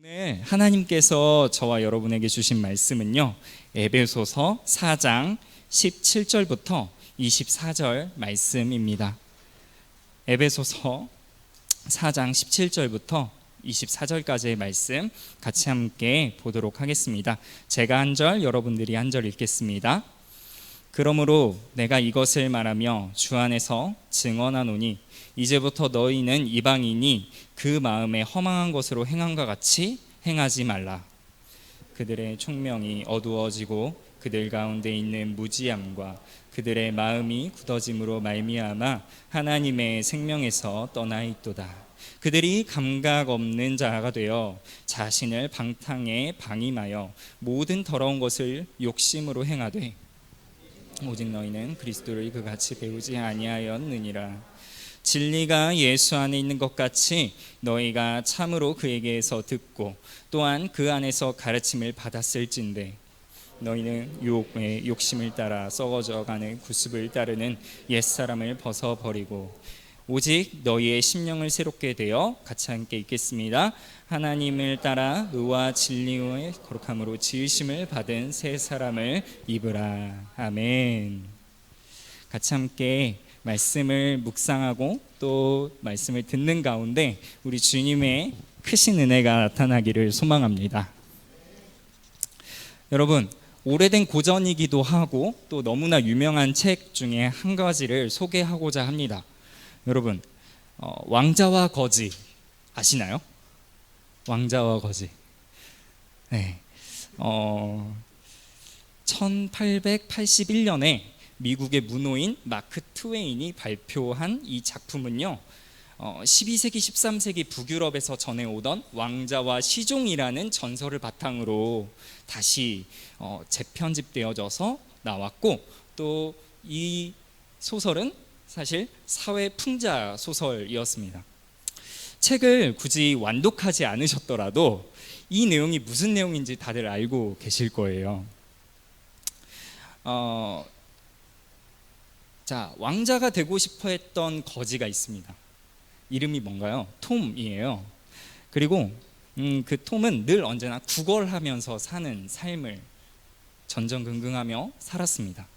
오늘 하나님께서 저와 여러분에게 주신 말씀은요, 에베소서 4장 17절부터 24절 말씀입니다. 에베소서 4장 17절부터 24절까지의 말씀 같이 함께 보도록 하겠습니다. 제가 한 절, 여러분들이 한 절 읽겠습니다. 그러므로 내가 이것을 말하며 주 안에서 증언하노니 이제부터 너희는 이방인이 그 마음에 허망한 것으로 행함과 같이 행하지 말라. 그들의 총명이 어두워지고 그들 가운데 있는 무지함과 그들의 마음이 굳어짐으로 말미암아 하나님의 생명에서 떠나 있도다. 그들이 감각 없는 자가 되어 자신을 방탕에 방임하여 모든 더러운 것을 욕심으로 행하되 오직 너희는 그리스도를 그같이 배우지 아니하였느니라. 진리가 예수 안에 있는 것 같이 너희가 참으로 그에게서 듣고 또한 그 안에서 가르침을 받았을진데 너희는 유혹의 욕심을 따라 썩어져가는 구습을 따르는 옛사람을 벗어버리고 오직 너희의 심령을 새롭게 되어 같이 함께 읽겠습니다. 하나님을 따라 의와 진리의 거룩함으로 지으심을 받은 새 사람을 입으라. 아멘. 같이 함께 말씀을 묵상하고 또 말씀을 듣는 가운데 우리 주님의 크신 은혜가 나타나기를 소망합니다. 여러분, 오래된 고전이기도 하고 또 너무나 유명한 책 중에 한 가지를 소개하고자 합니다. 여러분, 왕자와 거지 아시나요? 왕자와 거지. 네. 1881년에 미국의 문호인 마크 트웨인이 발표한 이 작품은요, 12세기, 13세기 북유럽에서 전해오던 왕자와 시종이라는 전설을 바탕으로 다시 재편집되어져서 나왔고, 또 이 소설은 사실 사회 풍자 소설이었습니다. 책을 굳이 완독하지 않으셨더라도 이 내용이 무슨 내용인지 다들 알고 계실 거예요. 자, 왕자가 되고 싶어 했던 거지가 있습니다. 이름이 뭔가요? 톰이에요. 그리고 그 톰은 늘 언제나 구걸하면서 사는 삶을 전전긍긍하며 살았습니다.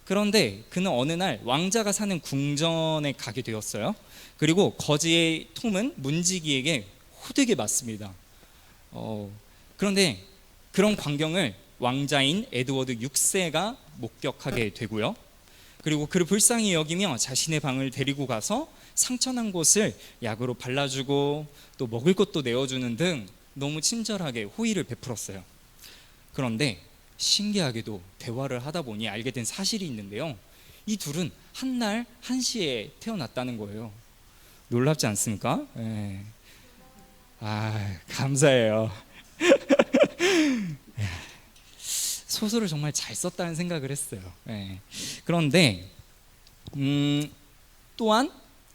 그런데 그는 어느 날 왕자가 사는 궁전에 가게 되었어요. 그리고 거지의 톰은 문지기에게 호되게 맞습니다. 그런데 그런 광경을 왕자인 에드워드 6세가 목격하게 되고요. 그리고 그를 불쌍히 여기며 자신의 방을 데리고 가서 상처난 곳을 약으로 발라주고 또 먹을 것도 내어주는 등 너무 친절하게 호의를 베풀었어요. 그런데 신기하게도 대화를 하다 보니 알게 된 사실이 있는데요, 이 둘은 한날 한시에 태어났다는 거예요. 놀랍지 않습니까? 네. 감사해요. 소설을 정말 잘 썼다는 생각을 했어요. 네. 그런데 또한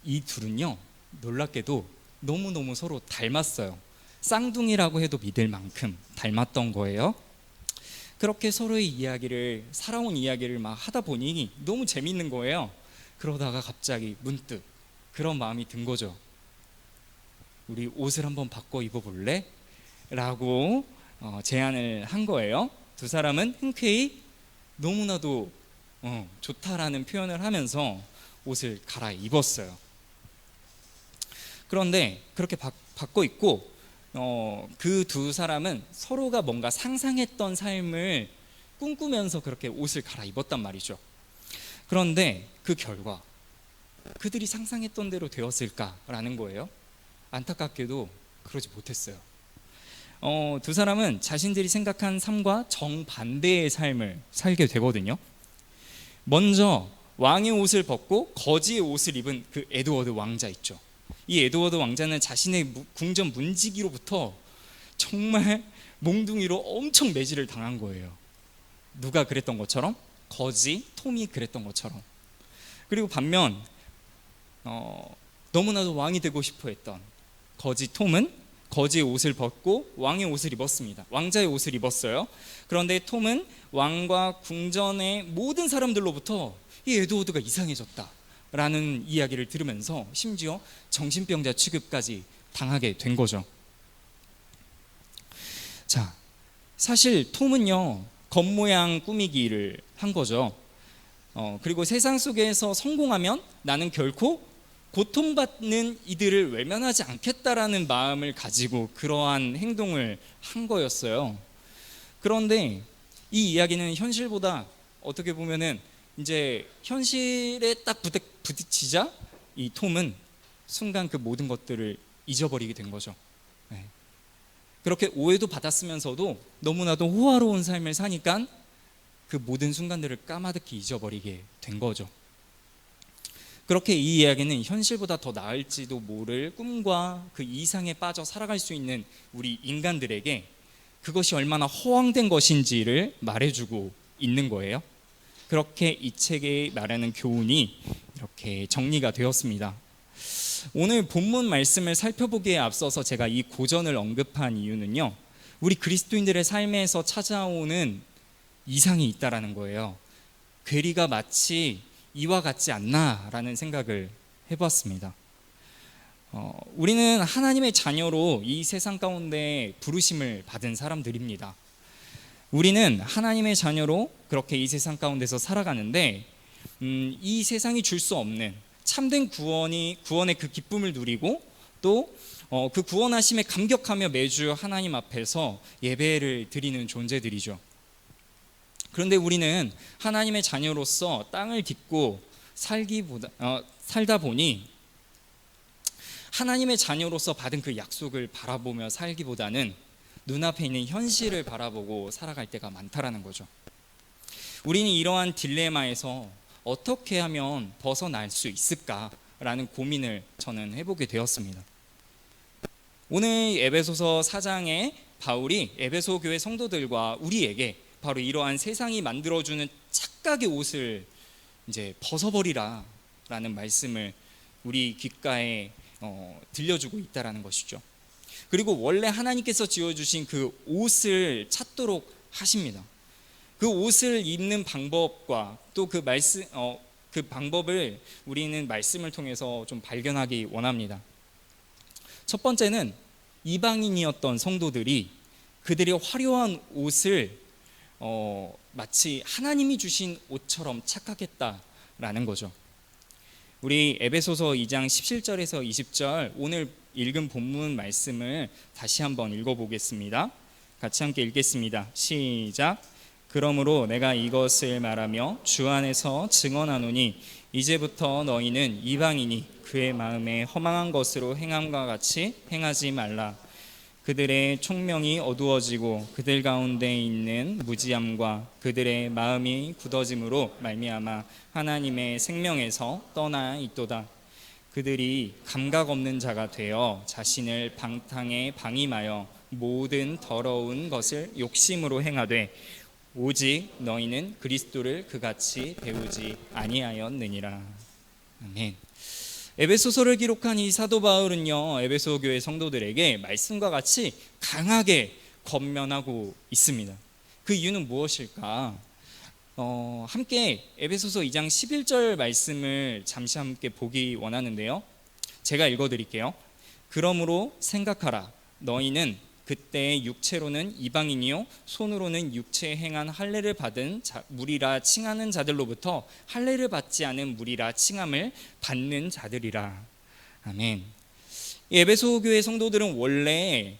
이 둘은요, 놀랍게도 너무너무 서로 닮았어요. 쌍둥이라고 해도 믿을 만큼 닮았던 거예요. 그렇게 서로의 이야기를, 살아온 이야기를 막 하다 보니 너무 재밌는 거예요. 그러다가 갑자기 문득 그런 마음이 든 거죠. 우리 옷을 한번 바꿔 입어볼래? 라고 제안을 한 거예요. 두 사람은 흔쾌히 너무나도 좋다라는 표현을 하면서 옷을 갈아입었어요. 그런데 그렇게 바꿔 입고 그 두 사람은 서로가 뭔가 상상했던 삶을 꿈꾸면서 그렇게 옷을 갈아입었단 말이죠. 그런데 그 결과 그들이 상상했던 대로 되었을까라는 거예요. 안타깝게도 그러지 못했어요. 두 사람은 자신들이 생각한 삶과 정반대의 삶을 살게 되거든요. 먼저 왕의 옷을 벗고 거지의 옷을 입은 그 에드워드 왕자 있죠. 이 에드워드 왕자는 자신의 궁전 문지기로부터 정말 몽둥이로 엄청 매질을 당한 거예요. 누가 그랬던 것처럼? 거지 톰이 그랬던 것처럼. 그리고 반면 너무나도 왕이 되고 싶어 했던 거지 톰은 거지의 옷을 벗고 왕의 옷을 입었습니다. 왕자의 옷을 입었어요. 그런데 톰은 왕과 궁전의 모든 사람들로부터 이 에드워드가 이상해졌다 라는 이야기를 들으면서 심지어 정신병자 취급까지 당하게 된 거죠. 자, 사실 톰은요, 겉모양 꾸미기를 한 거죠. 그리고 세상 속에서 성공하면 나는 결코 고통받는 이들을 외면하지 않겠다라는 마음을 가지고 그러한 행동을 한 거였어요. 그런데 이 이야기는 현실보다 어떻게 보면은 이제 현실에 딱 부딪히자 이 톰은 순간 그 모든 것들을 잊어버리게 된 거죠. 네. 그렇게 오해도 받았으면서도 너무나도 호화로운 삶을 사니까 그 모든 순간들을 까마득히 잊어버리게 된 거죠. 그렇게 이 이야기는 현실보다 더 나을지도 모를 꿈과 그 이상에 빠져 살아갈 수 있는 우리 인간들에게 그것이 얼마나 허황된 것인지를 말해주고 있는 거예요. 그렇게 이 책에 말하는 교훈이 이렇게 정리가 되었습니다. 오늘 본문 말씀을 살펴보기에 앞서서 제가 이 고전을 언급한 이유는요, 우리 그리스도인들의 삶에서 찾아오는 이상이 있다라는 거예요. 괴리가 마치 이와 같지 않나라는 생각을 해봤습니다. 우리는 하나님의 자녀로 이 세상 가운데 부르심을 받은 사람들입니다. 우리는 하나님의 자녀로 그렇게 이 세상 가운데서 살아가는데 이 세상이 줄 수 없는 참된 구원의 그 기쁨을 누리고 또 그 구원하심에 감격하며 매주 하나님 앞에서 예배를 드리는 존재들이죠. 그런데 우리는 하나님의 자녀로서 땅을 딛고 살다 보니 하나님의 자녀로서 받은 그 약속을 바라보며 살기보다는 눈앞에 있는 현실을 바라보고 살아갈 때가 많다라는 거죠. 우리는 이러한 딜레마에서 어떻게 하면 벗어날 수 있을까라는 고민을 저는 해보게 되었습니다. 오늘 에베소서 4장에 바울이 에베소 교회 성도들과 우리에게 바로 이러한 세상이 만들어주는 착각의 옷을 이제 벗어버리라 라는 말씀을 우리 귓가에 들려주고 있다라는 것이죠. 그리고 원래 하나님께서 지어주신 그 옷을 찾도록 하십니다. 그 옷을 입는 방법과 또 그 그 방법을 우리는 말씀을 통해서 좀 발견하기 원합니다. 첫 번째는 이방인이었던 성도들이 그들의 화려한 옷을 마치 하나님이 주신 옷처럼 착각했다라는 거죠. 우리 에베소서 2장 17절에서 20절 오늘 읽은 본문 말씀을 다시 한번 읽어보겠습니다. 같이 함께 읽겠습니다. 시작. 그러므로 내가 이것을 말하며 주 안에서 증언하노니 이제부터 너희는 이방인이 그의 마음에 허망한 것으로 행함과 같이 행하지 말라. 그들의 총명이 어두워지고 그들 가운데 있는 무지함과 그들의 마음이 굳어짐으로 말미암아 하나님의 생명에서 떠나 있도다. 그들이 감각 없는 자가 되어 자신을 방탕에 방임하여 모든 더러운 것을 욕심으로 행하되 오직 너희는 그리스도를 그같이 배우지 아니하였느니라. 아멘. 에베소서를 기록한 이 사도 바울은요, 에베소 교회 성도들에게 말씀과 같이 강하게 권면하고 있습니다. 그 이유는 무엇일까? 함께 에베소서 2장 11절 말씀을 잠시 함께 보기 원하는데요. 제가 읽어드릴게요. 그러므로 생각하라. 너희는 그때 육체로는 이방인이요 손으로는 육체에 행한 할례를 받은 무리라 칭하는 자들로부터 할례를 받지 않은 무리라 칭함을 받는 자들이라. 아멘. 에베소 교회 성도들은 원래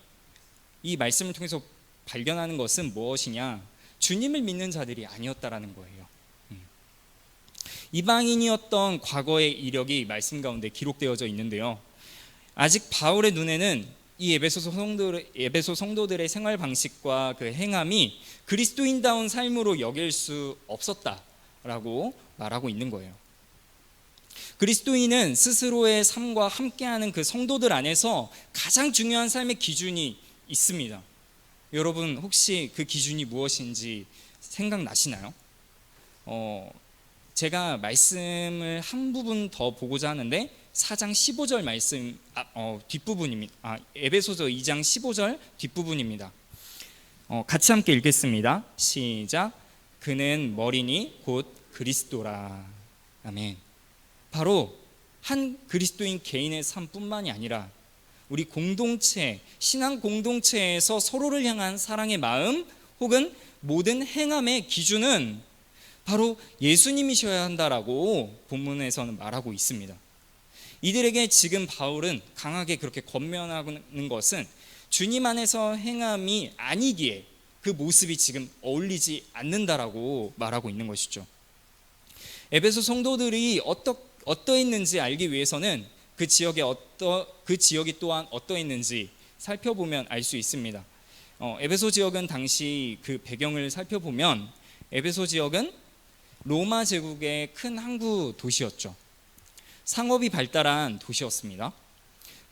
이 말씀을 통해서 발견하는 것은 무엇이냐? 주님을 믿는 자들이 아니었다라는 거예요. 이방인이었던 과거의 이력이 말씀 가운데 기록되어져 있는데요. 아직 바울의 눈에는 이 에베소 성도들의 생활 방식과 그 행함이 그리스도인다운 삶으로 여길 수 없었다라고 말하고 있는 거예요. 그리스도인은 스스로의 삶과 함께하는 그 성도들 안에서 가장 중요한 삶의 기준이 있습니다. 여러분 혹시 그 기준이 무엇인지 생각나시나요? 제가 말씀을 한 부분 더 보고자 하는데 4장 15절 말씀 뒷부분입니다. 에베소서 2장 15절 뒷부분입니다. 같이 함께 읽겠습니다. 시작. 그는 머리니 곧 그리스도라. 아멘. 바로 한 그리스도인 개인의 삶뿐만이 아니라 우리 공동체, 신앙 공동체에서 서로를 향한 사랑의 마음 혹은 모든 행함의 기준은 바로 예수님이셔야 한다라고 본문에서는 말하고 있습니다. 이들에게 지금 바울은 강하게 그렇게 권면하는 것은 주님 안에서 행함이 아니기에 그 모습이 지금 어울리지 않는다라고 말하고 있는 것이죠. 에베소 성도들이 어떠했는지 알기 위해서는 그 지역이 또한 어떠했는지 살펴보면 알 수 있습니다. 에베소 지역은 당시 그 배경을 살펴보면 에베소 지역은 로마 제국의 큰 항구 도시였죠. 상업이 발달한 도시였습니다.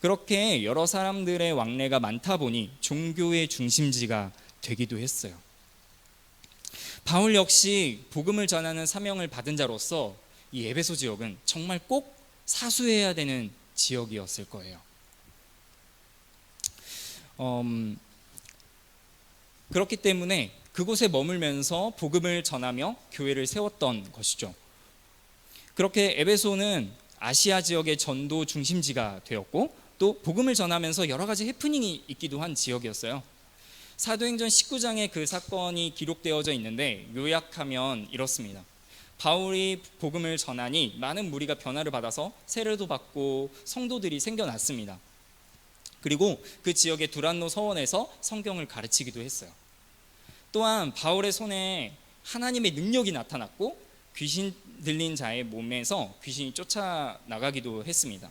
그렇게 여러 사람들의 왕래가 많다 보니 종교의 중심지가 되기도 했어요. 바울 역시 복음을 전하는 사명을 받은 자로서 이 에베소 지역은 정말 꼭 사수해야 되는 지역이었을 거예요. 그렇기 때문에 그곳에 머물면서 복음을 전하며 교회를 세웠던 것이죠. 그렇게 에베소는 아시아 지역의 전도 중심지가 되었고 또 복음을 전하면서 여러 가지 해프닝이 있기도 한 지역이었어요. 사도행전 19장에 그 사건이 기록되어져 있는데 요약하면 이렇습니다. 바울이 복음을 전하니 많은 무리가 변화를 받아서 세례도 받고 성도들이 생겨났습니다. 그리고 그 지역의 두란노 서원에서 성경을 가르치기도 했어요. 또한 바울의 손에 하나님의 능력이 나타났고 귀신 들린 자의 몸에서 귀신이 쫓아나가기도 했습니다.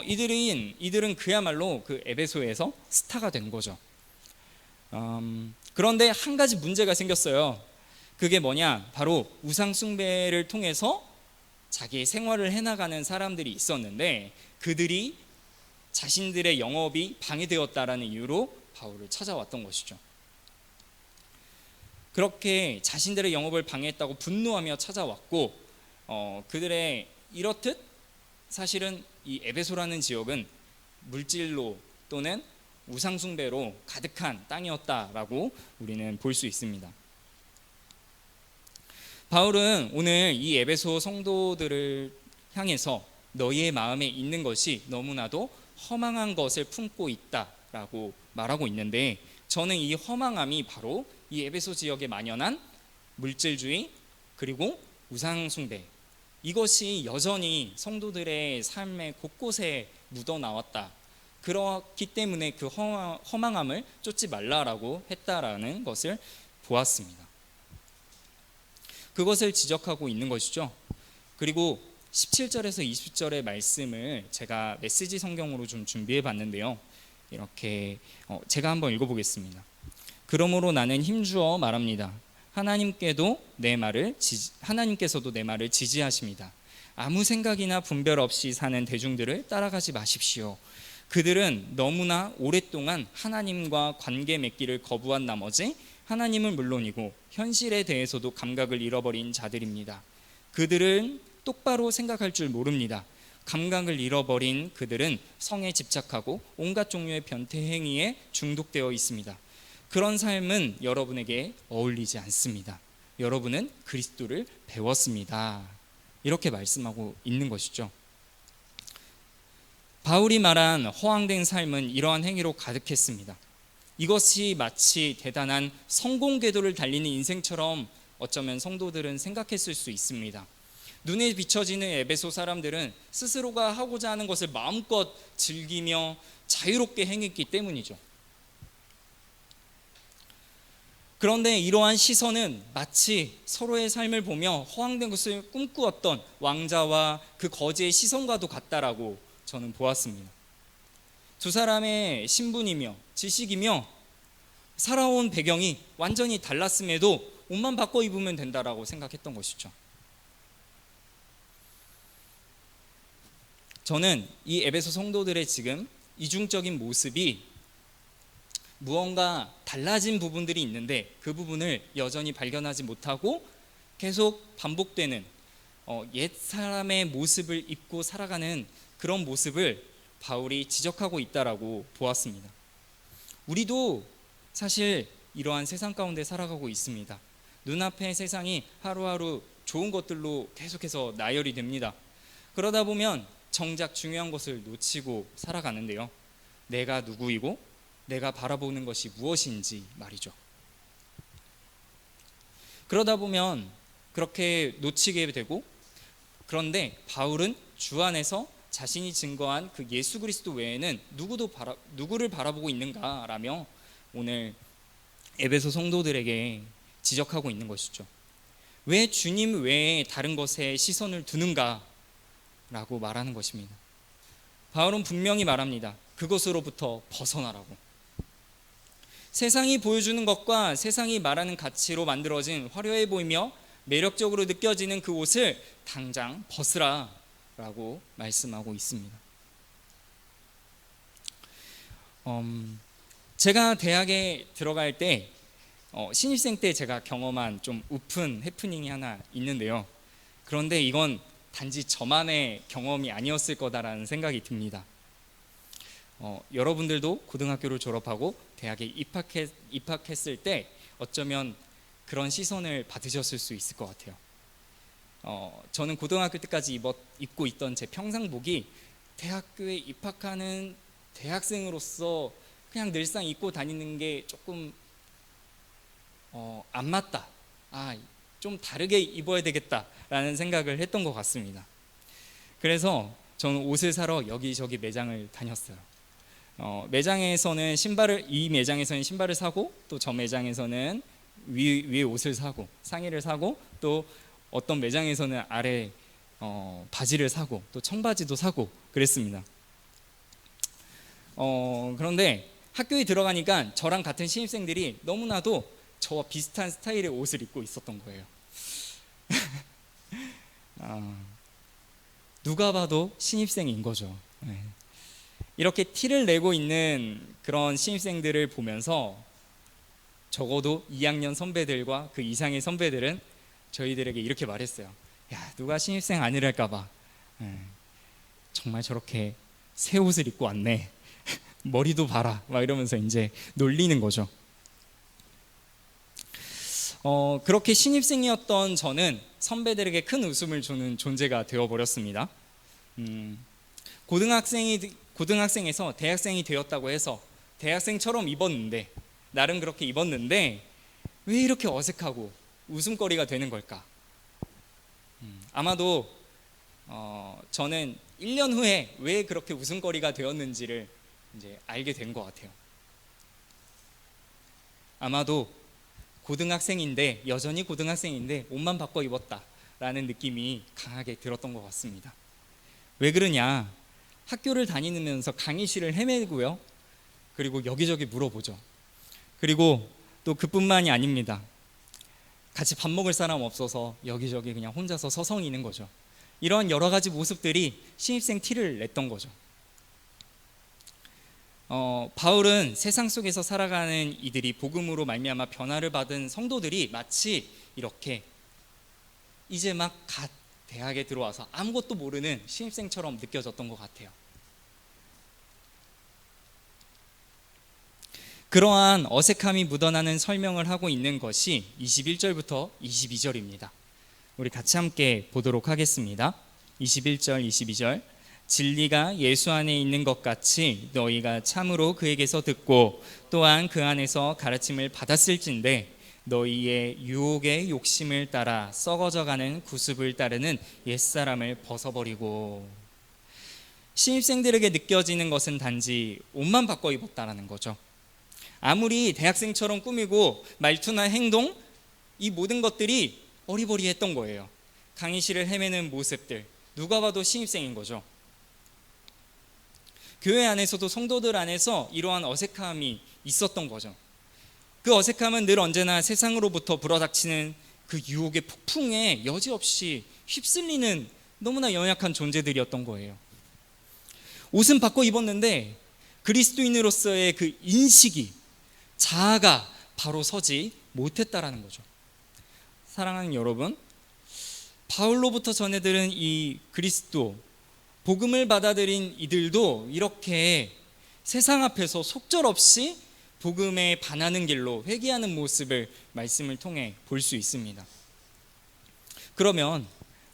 이들은 그야말로 그 에베소에서 스타가 된 거죠. 그런데 한 가지 문제가 생겼어요. 그게 뭐냐? 바로 우상 숭배를 통해서 자기의 생활을 해나가는 사람들이 있었는데 그들이 자신들의 영업이 방해되었다라는 이유로 바울을 찾아왔던 것이죠. 그렇게 자신들의 영업을 방해했다고 분노하며 찾아왔고 그들의 이렇듯 사실은 이 에베소라는 지역은 물질로 또는 우상숭배로 가득한 땅이었다라고 우리는 볼 수 있습니다. 바울은 오늘 이 에베소 성도들을 향해서 너희의 마음에 있는 것이 너무나도 허망한 것을 품고 있다라고 말하고 있는데 저는 이 허망함이 바로 이 에베소 지역에 만연한 물질주의 그리고 우상숭배 이것이 여전히 성도들의 삶의 곳곳에 묻어나왔다. 그렇기 때문에 그 허망함을 쫓지 말라라고 했다라는 것을 보았습니다. 그것을 지적하고 있는 것이죠. 그리고 17절에서 20절의 말씀을 제가 메시지 성경으로 좀 준비해 봤는데요. 이렇게 제가 한번 읽어보겠습니다. 그러므로 나는 힘주어 말합니다. 하나님께서도 내 말을 지지하십니다. 아무 생각이나 분별 없이 사는 대중들을 따라가지 마십시오. 그들은 너무나 오랫동안 하나님과 관계 맺기를 거부한 나머지 하나님은 물론이고 현실에 대해서도 감각을 잃어버린 자들입니다. 그들은 똑바로 생각할 줄 모릅니다. 감각을 잃어버린 그들은 성에 집착하고 온갖 종류의 변태 행위에 중독되어 있습니다. 그런 삶은 여러분에게 어울리지 않습니다. 여러분은 그리스도를 배웠습니다. 이렇게 말씀하고 있는 것이죠. 바울이 말한 허황된 삶은 이러한 행위로 가득했습니다. 이것이 마치 대단한 성공 궤도를 달리는 인생처럼 어쩌면 성도들은 생각했을 수 있습니다. 눈에 비춰지는 에베소 사람들은 스스로가 하고자 하는 것을 마음껏 즐기며 자유롭게 행했기 때문이죠. 그런데 이러한 시선은 마치 서로의 삶을 보며 허황된 것을 꿈꾸었던 왕자와 그 거지의 시선과도 같다라고 저는 보았습니다. 두 사람의 신분이며 지식이며 살아온 배경이 완전히 달랐음에도 옷만 바꿔 입으면 된다라고 생각했던 것이죠. 저는 이 에베소 성도들의 지금 이중적인 모습이 무언가 달라진 부분들이 있는데 그 부분을 여전히 발견하지 못하고 계속 반복되는 옛 사람의 모습을 입고 살아가는 그런 모습을 바울이 지적하고 있다라고 보았습니다. 우리도 사실 이러한 세상 가운데 살아가고 있습니다. 눈앞의 세상이 하루하루 좋은 것들로 계속해서 나열이 됩니다. 그러다 보면 정작 중요한 것을 놓치고 살아가는데요. 내가 누구이고 내가 바라보는 것이 무엇인지 말이죠. 그러다 보면 그렇게 놓치게 되고, 그런데 바울은 주 안에서 자신이 증거한 그 예수 그리스도 외에는 누구를 바라보고 있는가라며 오늘 에베소 성도들에게 지적하고 있는 것이죠. 왜 주님 외에 다른 것에 시선을 두는가라고 말하는 것입니다. 바울은 분명히 말합니다. 그것으로부터 벗어나라고. 세상이 보여주는 것과 세상이 말하는 가치로 만들어진 화려해 보이며 매력적으로 느껴지는 그 옷을 당장 벗으라 라고 말씀하고 있습니다. 제가 대학에 들어갈 때 신입생 때 제가 경험한 좀 우픈 해프닝이 하나 있는데요. 그런데 이건 단지 저만의 경험이 아니었을 거다라는 생각이 듭니다. 여러분들도 고등학교를 졸업하고 대학에 입학했을 때 어쩌면 그런 시선을 받으셨을 수 있을 것 같아요. 저는 고등학교 때까지 입고 있던 제 평상복이 대학교에 입학하는 대학생으로서 그냥 늘상 입고 다니는 게 조금 안 맞다. 좀 다르게 입어야 되겠다라는 생각을 했던 것 같습니다. 그래서 저는 옷을 사러 여기저기 매장을 다녔어요. 매장에서는 이 매장에서는 신발을 사고, 또 저 매장에서는 위에 옷을 사고, 상의를 사고, 또 어떤 매장에서는 아래 바지를 사고, 또 청바지도 사고 그랬습니다. 그런데 학교에 들어가니까 저랑 같은 신입생들이 너무나도 저와 비슷한 스타일의 옷을 입고 있었던 거예요. 누가 봐도 신입생인 거죠. 이렇게 티를 내고 있는 그런 신입생들을 보면서 적어도 2학년 선배들과 그 이상의 선배들은 저희들에게 이렇게 말했어요. 야, 누가 신입생 아니랄까 봐. 정말 저렇게 새 옷을 입고 왔네. 머리도 봐라. 막 이러면서 이제 놀리는 거죠. 그렇게 신입생이었던 저는 선배들에게 큰 웃음을 주는 존재가 되어버렸습니다. 고등학생에서 대학생이 되었다고 해서 대학생처럼 입었는데, 나름 그렇게 입었는데 왜 이렇게 어색하고 웃음거리가 되는 걸까? 아마도 저는 1년 후에 왜 그렇게 웃음거리가 되었는지를 이제 알게 된 것 같아요. 아마도 여전히 고등학생인데 옷만 바꿔 입었다라는 느낌이 강하게 들었던 것 같습니다. 왜 그러냐? 학교를 다니면서 강의실을 헤매고요. 그리고 여기저기 물어보죠. 그리고 또 그뿐만이 아닙니다. 같이 밥 먹을 사람 없어서 여기저기 그냥 혼자서 서성이는 거죠. 이런 여러 가지 모습들이 신입생 티를 냈던 거죠. 바울은 세상 속에서 살아가는 이들이 복음으로 말미암아 변화를 받은 성도들이 마치 이렇게 이제 막 갓 대학에 들어와서 아무것도 모르는 신입생처럼 느껴졌던 것 같아요. 그러한 어색함이 묻어나는 설명을 하고 있는 것이 21절부터 22절입니다. 우리 같이 함께 보도록 하겠습니다. 21절, 22절. 진리가 예수 안에 있는 것 같이 너희가 참으로 그에게서 듣고 또한 그 안에서 가르침을 받았을진데 너희의 유혹의 욕심을 따라 썩어져가는 구습을 따르는 옛사람을 벗어버리고. 신입생들에게 느껴지는 것은 단지 옷만 바꿔 입었다라는 거죠. 아무리 대학생처럼 꾸미고 말투나 행동, 이 모든 것들이 어리버리했던 거예요. 강의실을 헤매는 모습들, 누가 봐도 신입생인 거죠. 교회 안에서도 성도들 안에서 이러한 어색함이 있었던 거죠. 그 어색함은 늘 언제나 세상으로부터 불어닥치는 그 유혹의 폭풍에 여지없이 휩쓸리는 너무나 연약한 존재들이었던 거예요. 옷은 바꿔 입었는데 그리스도인으로서의 그 인식이, 자아가 바로 서지 못했다라는 거죠. 사랑하는 여러분, 바울로부터 전해들은 이 그리스도, 복음을 받아들인 이들도 이렇게 세상 앞에서 속절없이 복음에 반하는 길로 회개하는 모습을 말씀을 통해 볼 수 있습니다. 그러면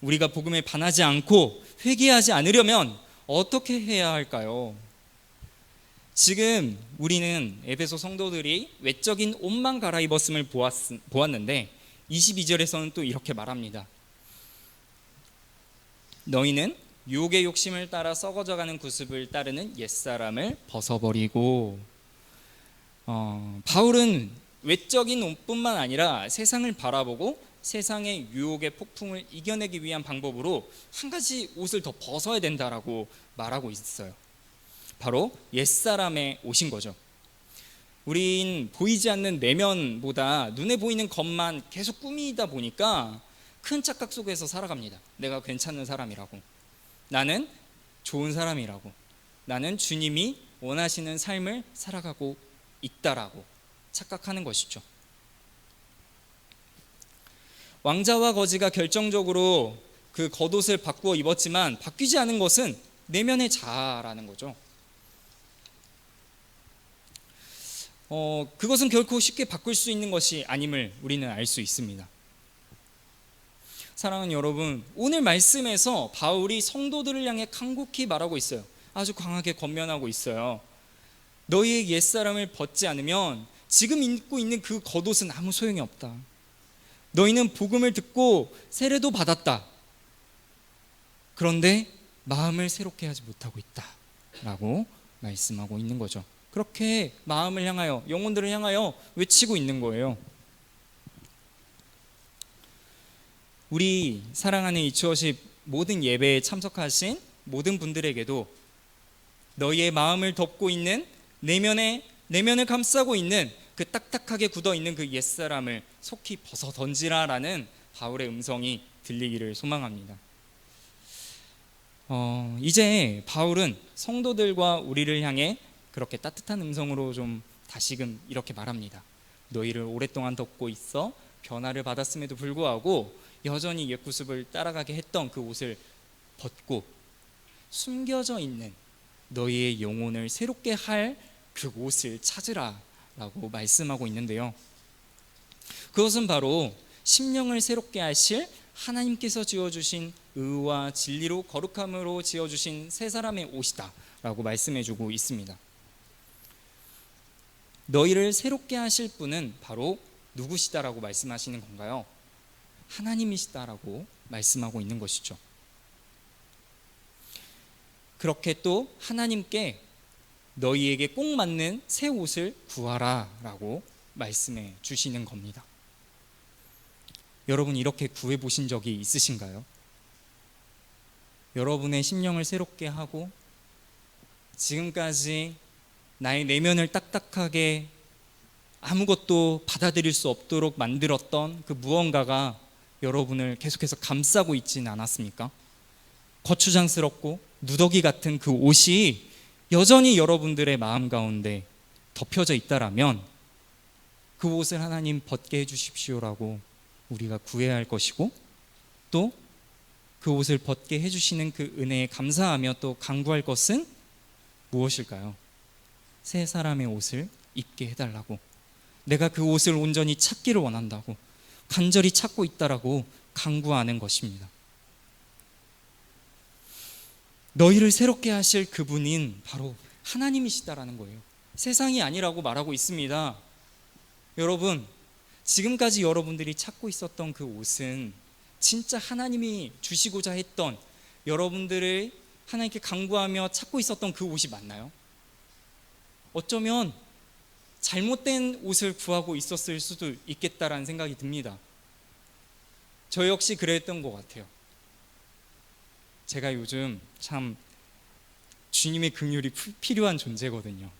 우리가 복음에 반하지 않고 회개하지 않으려면 어떻게 해야 할까요? 지금 우리는 에베소 성도들이 외적인 옷만 갈아입었음을 보았는데 22절에서는 또 이렇게 말합니다. 너희는 유혹의 욕심을 따라 썩어져가는 구습을 따르는 옛사람을 벗어버리고. 바울은 외적인 옷뿐만 아니라 세상을 바라보고 세상의 유혹의 폭풍을 이겨내기 위한 방법으로 한 가지 옷을 더 벗어야 된다라고 말하고 있어요. 바로 옛사람의 옷인 거죠. 우린 보이지 않는 내면보다 눈에 보이는 것만 계속 꾸미다 보니까 큰 착각 속에서 살아갑니다. 내가 괜찮은 사람이라고, 나는 좋은 사람이라고, 나는 주님이 원하시는 삶을 살아가고 있다라고 착각하는 것이죠. 왕자와 거지가 결정적으로 그 겉옷을 바꾸어 입었지만 바뀌지 않은 것은 내면의 자아라는 거죠. 그것은 결코 쉽게 바꿀 수 있는 것이 아님을 우리는 알 수 있습니다. 사랑하는 여러분, 오늘 말씀에서 바울이 성도들을 향해 간곡히 말하고 있어요. 아주 강하게 권면하고 있어요. 너희의 옛사람을 벗지 않으면 지금 입고 있는 그 겉옷은 아무 소용이 없다. 너희는 복음을 듣고 세례도 받았다. 그런데 마음을 새롭게 하지 못하고 있다 라고 말씀하고 있는 거죠. 그렇게 마음을 향하여, 영혼들을 향하여 외치고 있는 거예요. 우리 사랑하는 이추워십 모든 예배에 참석하신 모든 분들에게도 너희의 마음을 덮고 있는 내면을 감싸고 있는 그 딱딱하게 굳어있는 그 옛사람을 속히 벗어 던지라라는 바울의 음성이 들리기를 소망합니다. 이제 바울은 성도들과 우리를 향해 그렇게 따뜻한 음성으로 좀 다시금 이렇게 말합니다. 너희를 오랫동안 덮고 있어 변화를 받았음에도 불구하고 여전히 옛구습을 따라가게 했던 그 옷을 벗고 숨겨져 있는 너희의 영혼을 새롭게 할 그 옷을 찾으라 라고 말씀하고 있는데요, 그것은 바로 심령을 새롭게 하실 하나님께서 지어주신 의와 진리로 거룩함으로 지어주신 새 사람의 옷이다 라고 말씀해주고 있습니다. 너희를 새롭게 하실 분은 바로 누구시다라고 말씀하시는 건가요? 하나님이시다라고 말씀하고 있는 것이죠. 그렇게 또 하나님께 너희에게 꼭 맞는 새 옷을 구하라 라고 말씀해 주시는 겁니다. 여러분, 이렇게 구해 보신 적이 있으신가요? 여러분의 심령을 새롭게 하고 지금까지 나의 내면을 딱딱하게 아무것도 받아들일 수 없도록 만들었던 그 무언가가 여러분을 계속해서 감싸고 있지는 않았습니까? 거추장스럽고 누더기 같은 그 옷이 여전히 여러분들의 마음 가운데 덮여져 있다라면 그 옷을 하나님 벗게 해주십시오라고 우리가 구해야 할 것이고, 또 그 옷을 벗게 해주시는 그 은혜에 감사하며 또 간구할 것은 무엇일까요? 새 사람의 옷을 입게 해달라고, 내가 그 옷을 온전히 찾기를 원한다고 간절히 찾고 있다라고 간구하는 것입니다. 너희를 새롭게 하실 그분인 바로 하나님이시다라는 거예요. 세상이 아니라고 말하고 있습니다. 여러분, 지금까지 여러분들이 찾고 있었던 그 옷은 진짜 하나님이 주시고자 했던, 여러분들을 하나님께 간구하며 찾고 있었던 그 옷이 맞나요? 어쩌면 잘못된 옷을 구하고 있었을 수도 있겠다라는 생각이 듭니다. 저 역시 그랬던 것 같아요. 제가 요즘 참 주님의 긍휼이 필요한 존재거든요.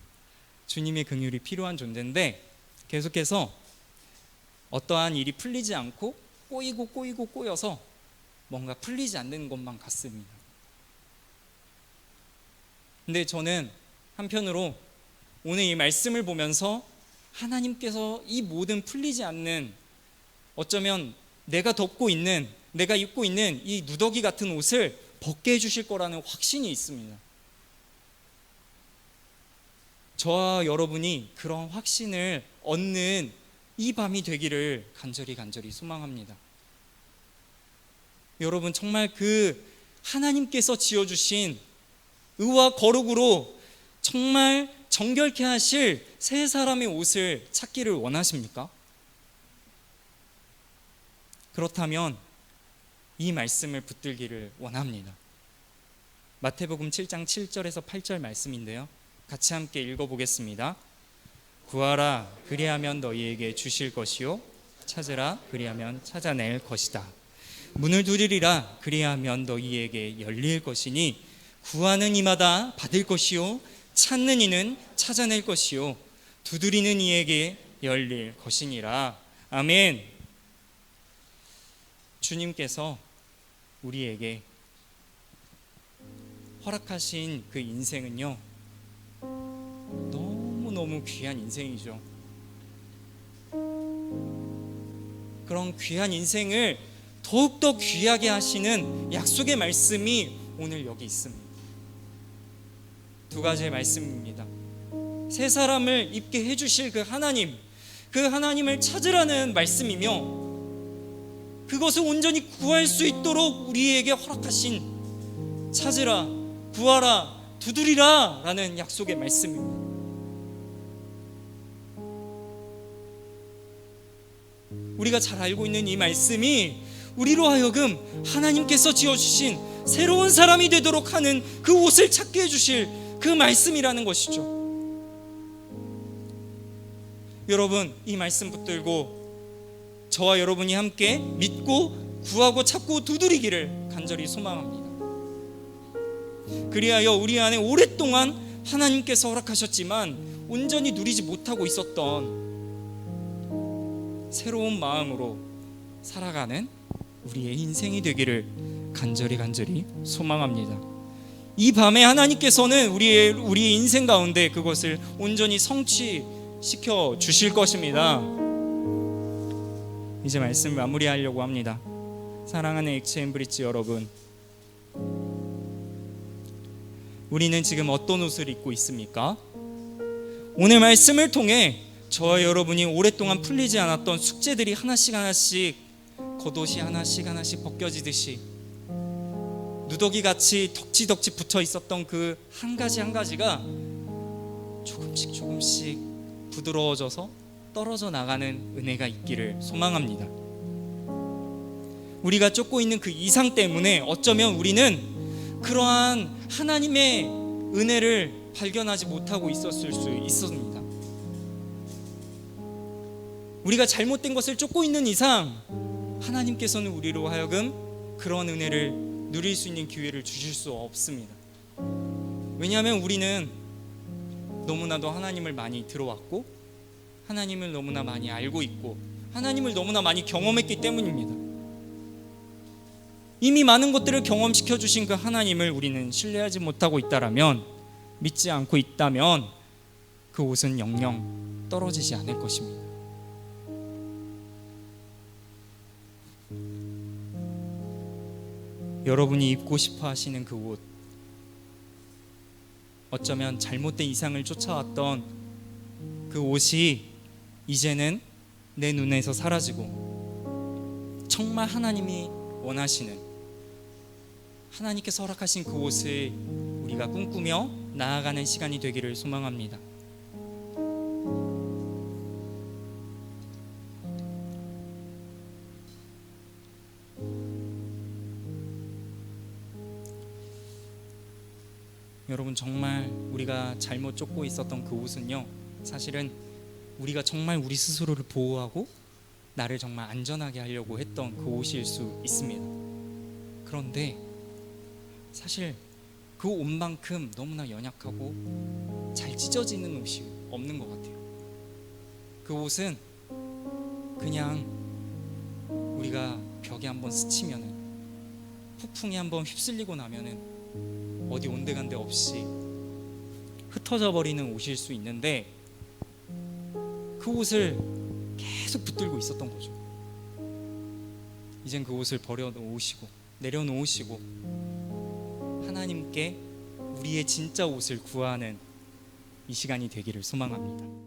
주님의 긍휼이 필요한 존재인데 계속해서 어떠한 일이 풀리지 않고 꼬여서 뭔가 풀리지 않는 것만 같습니다. 근데 저는 한편으로 오늘 이 말씀을 보면서 하나님께서 이 모든 풀리지 않는, 어쩌면 내가 덮고 있는, 내가 입고 있는 이 누더기 같은 옷을 벗게 해주실 거라는 확신이 있습니다. 저와 여러분이 그런 확신을 얻는 이 밤이 되기를 간절히 소망합니다. 여러분, 정말 그 하나님께서 지어주신 의와 거룩으로 정말 정결케 하실 새 사람의 옷을 찾기를 원하십니까? 그렇다면 이 말씀을 붙들기를 원합니다. 마태복음 7장 7절에서 8절 말씀인데요, 같이 함께 읽어보겠습니다. 구하라 그리하면 너희에게 주실 것이요, 찾으라 그리하면 찾아낼 것이다. 문을 두드리라 그리하면 너희에게 열릴 것이니 구하는 이마다 받을 것이요, 찾는 이는 찾아낼 것이요, 두드리는 이에게 열릴 것이니라. 아멘. 주님께서 우리에게 허락하신 그 인생은요, 너무너무 귀한 인생이죠. 그런 귀한 인생을 더욱더 귀하게 하시는 약속의 말씀이 오늘 여기 있습니다. 두 가지의 말씀입니다. 새 사람을 입게 해주실 그 하나님을 찾으라는 말씀이며, 그것을 온전히 구할 수 있도록 우리에게 허락하신 찾으라, 구하라, 두드리라 라는 약속의 말씀입니다. 우리가 잘 알고 있는 이 말씀이 우리로 하여금 하나님께서 지어주신 새로운 사람이 되도록 하는 그 옷을 찾게 해주실 그 말씀이라는 것이죠. 여러분, 이 말씀 붙들고 저와 여러분이 함께 믿고 구하고 찾고 두드리기를 간절히 소망합니다. 그리하여 우리 안에 오랫동안 하나님께서 허락하셨지만 온전히 누리지 못하고 있었던 새로운 마음으로 살아가는 우리의 인생이 되기를 간절히 소망합니다. 이 밤에 하나님께서는 우리의 인생 가운데 그것을 온전히 성취시켜 주실 것입니다. 이제 말씀 마무리하려고 합니다. 사랑하는 엑스엠브리지 여러분, 우리는 지금 어떤 옷을 입고 있습니까? 오늘 말씀을 통해 저와 여러분이 오랫동안 풀리지 않았던 숙제들이 하나씩 겉옷이 하나씩 벗겨지듯이 누더기같이 덕지덕지 붙어 있었던 그 한 가지가 조금씩 부드러워져서 떨어져 나가는 은혜가 있기를 소망합니다. 우리가 쫓고 있는 그 이상 때문에 어쩌면 우리는 그러한 하나님의 은혜를 발견하지 못하고 있었을 수 있습니다. 우리가 잘못된 것을 쫓고 있는 이상 하나님께서는 우리로 하여금 그런 은혜를 누릴 수 있는 기회를 주실 수 없습니다. 왜냐하면 우리는 너무나도 하나님을 많이 들어왔고 하나님을 너무나 많이 알고 있고 하나님을 너무나 많이 경험했기 때문입니다. 이미 많은 것들을 경험시켜 주신 그 하나님을 우리는 신뢰하지 못하고 있다라면, 믿지 않고 있다면 그 옷은 영영 떨어지지 않을 것입니다. 여러분이 입고 싶어 하시는 그 옷, 어쩌면 잘못된 이상을 쫓아왔던 그 옷이 이제는 내 눈에서 사라지고 정말 하나님이 원하시는, 하나님께서 허락하신 그 옷을 우리가 꿈꾸며 나아가는 시간이 되기를 소망합니다. 여러분, 정말 우리가 잘못 쫓고 있었던 그 옷은요, 사실은 우리가 정말 우리 스스로를 보호하고 나를 정말 안전하게 하려고 했던 그 옷일 수 있습니다. 그런데 사실 그 옷만큼 너무나 연약하고 잘 찢어지는 옷이 없는 것 같아요. 그 옷은 그냥 우리가 벽에 한번 스치면은, 폭풍이 한번 휩쓸리고 나면은 어디 온데간데 없이 흩어져 버리는 옷일 수 있는데, 그 옷을 계속 붙들고 있었던 거죠. 이젠 그 옷을 버려놓으시고 내려놓으시고 하나님께 우리의 진짜 옷을 구하는 이 시간이 되기를 소망합니다.